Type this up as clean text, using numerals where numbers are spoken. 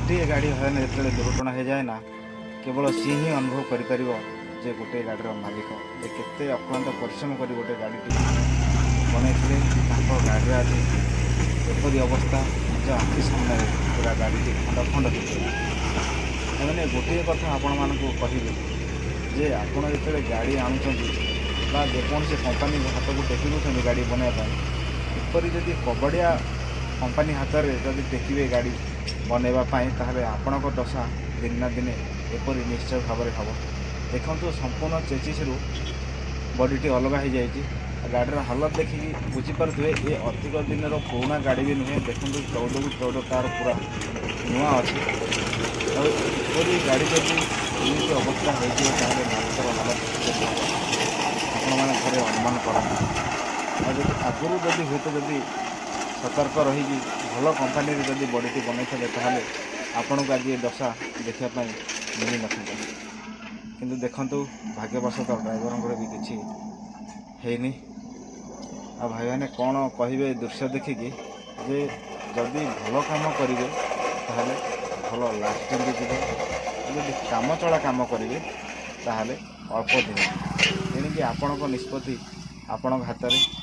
गोटे गाड़ी हयन जो दुर्घटना हो जाए ना केवल सी ही अनुभव कर जे गोटे गाड़ीर मालिक जे केते अक्लांत परिश्रम कर गोटे गाड़ी बनई गाड़ी आज एपरी अवस्था निज आखि सामने पूरा गाड़ी खंड खंड मैंने गोटे कथा आपण मानक कहे जे आपण जो गाड़ी आणुंट जेकोसी कंपानी हाथ को टेकी दूसरी गाड़ी बनवाई एपरी जदि कबड़िया कंपानी हाथ में जदि टेकिए गाड़ी बनवाई ताहले आपण दशा दिन ना दिने एपरी निश्चय भाव में हम देखु संपूर्ण चेचिस रु बॉडी अलग हो जाए गाड़ीर हालत देखिए बुझीपे ये अधिक दिन पुराणा गाड़ी भी नुहे देखो 14 को 14 तार पूरा नुआ अच्छी और गाड़ी जब एमती अवस्था होती मालिकर हालत आपने थे अनुमान करते आगुरी जदि हुए तो जदि सतर्क रही भल कंपानी जदि बॉडी बनई ताहले आपण को आज ये दशा देखापी मिल न किंतु देखंतु भाग्यवशतः ड्राइवर भी किसी हैनी आ भाई मैंने कौन कहे दृश्य देखिकी जे जदि भल काम करेंगे ताहले भल लास्टिंग भी जीव जदि काम चला काम करेंगे ताहले अल्प दिन तेणिकी आपण निष्पत्ति आपण हाथ में